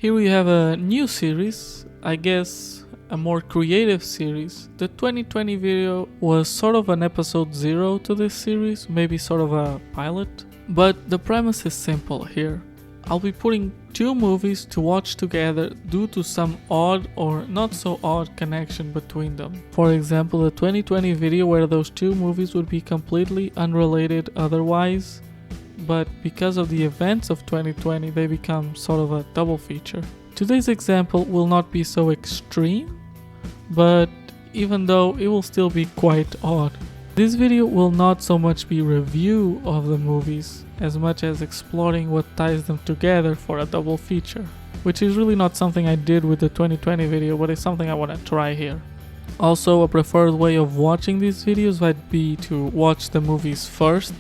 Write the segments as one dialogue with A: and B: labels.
A: Here we have a new series, I guess a more creative series. The 2020 video was sort of an episode 0 to this series, maybe sort of a pilot. But the premise is simple here. I'll be putting 2 movies to watch together due to some odd or not so odd connection between them. For example, the 2020 video where those 2 movies would be completely unrelated otherwise, but because of the events of 2020 they become sort of a double feature. Today's example will not be so extreme, but even though it will still be quite odd. This video will not so much be review of the movies as much as exploring what ties them together for a double feature, which is really not something I did with the 2020 video, but it's something I want to try here. Also, a preferred way of watching these videos might be to watch the movies first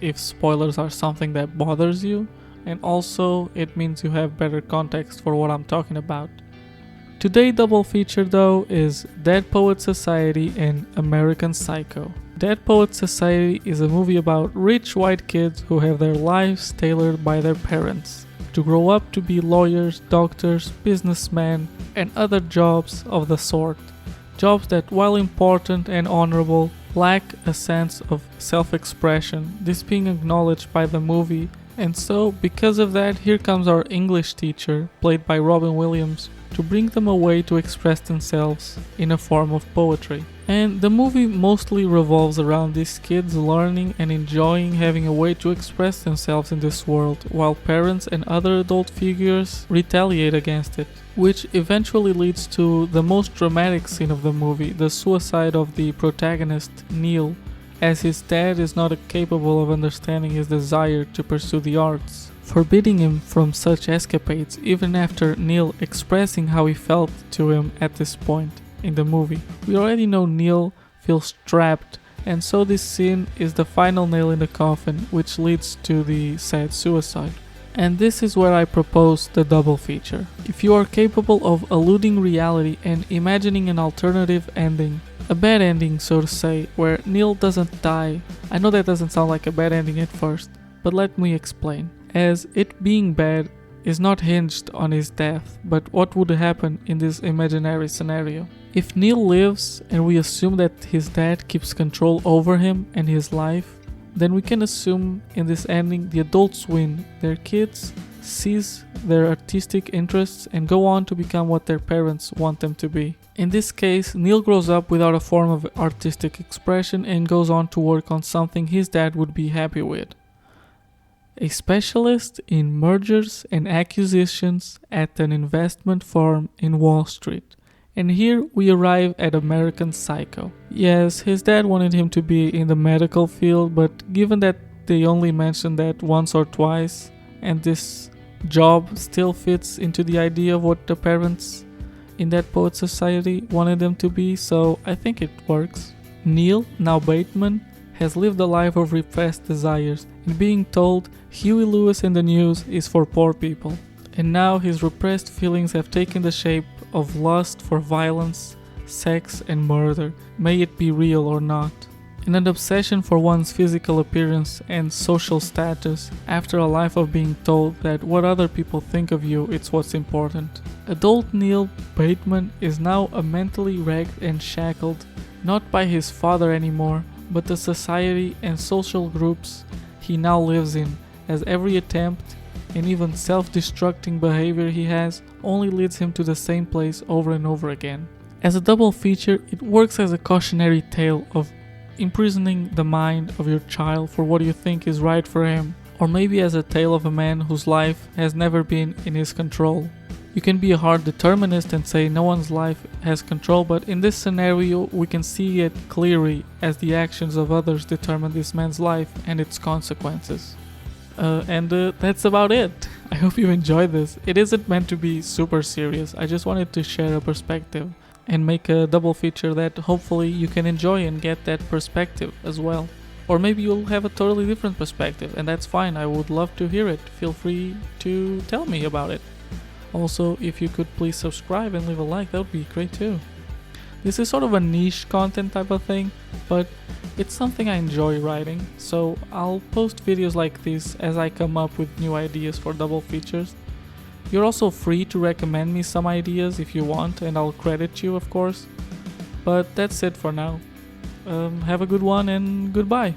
A: if spoilers are something that bothers you, and also it means you have better context for what I'm talking about. Today's double feature though is Dead Poets Society and American Psycho. Dead Poets Society is a movie about rich white kids who have their lives tailored by their parents to grow up to be lawyers, doctors, businessmen, and other jobs of the sort. Jobs that, while important and honorable, lack a sense of self-expression, this being acknowledged by the movie. And so, because of that, here comes our English teacher, played by Robin Williams, to bring them a way to express themselves in a form of poetry. And the movie mostly revolves around these kids learning and enjoying having a way to express themselves in this world, while parents and other adult figures retaliate against it, which eventually leads to the most dramatic scene of the movie, the suicide of the protagonist, Neil, as his dad is not capable of understanding his desire to pursue the arts, forbidding him from such escapades even after Neil expressing how he felt to him at this point in the movie. We already know Neil feels trapped, and so this scene is the final nail in the coffin, which leads to the sad suicide. And this is where I propose the double feature. If you are capable of eluding reality and imagining an alternative ending, a bad ending so to say, where Neil doesn't die. I know that doesn't sound like a bad ending at first, but let me explain. As it being bad is not hinged on his death, but what would happen in this imaginary scenario. If Neil lives and we assume that his dad keeps control over him and his life, then we can assume in this ending the adults win, their kids cease their artistic interests and go on to become what their parents want them to be. In this case, Neil grows up without a form of artistic expression and goes on to work on something his dad would be happy with. A specialist in mergers and acquisitions at an investment firm in Wall Street. And here we arrive at American Psycho. Yes, his dad wanted him to be in the medical field, but given that they only mentioned that once or twice, and this job still fits into the idea of what the parents in Dead Poets Society wanted them to be, so I think it works. Neil, now Bateman, has lived a life of repressed desires, and being told Huey Lewis in the news is for poor people. And now his repressed feelings have taken the shape of lust for violence, sex and murder, may it be real or not. And an obsession for one's physical appearance and social status after a life of being told that what other people think of you is what's important. Adult Neil Bateman is now a mentally wrecked and shackled, not by his father anymore, but the society and social groups he now lives in, as every attempt and even self-destructing behavior he has only leads him to the same place over and over again. As a double feature, it works as a cautionary tale of imprisoning the mind of your child for what you think is right for him, or maybe as a tale of a man whose life has never been in his control. You can be a hard determinist and say no one's life has control, but in this scenario we can see it clearly as the actions of others determine this man's life and its consequences. That's about it. I hope you enjoyed this. It isn't meant to be super serious. I just wanted to share a perspective and make a double feature that hopefully you can enjoy and get that perspective as well. Or maybe you'll have a totally different perspective, and that's fine. I would love to hear it. Feel free to tell me about it. Also, if you could please subscribe and leave a like, that would be great too. This is sort of a niche content type of thing, but it's something I enjoy writing, so I'll post videos like this as I come up with new ideas for double features. You're also free to recommend me some ideas if you want, and I'll credit you, of course. But that's it for now. Have a good one and goodbye.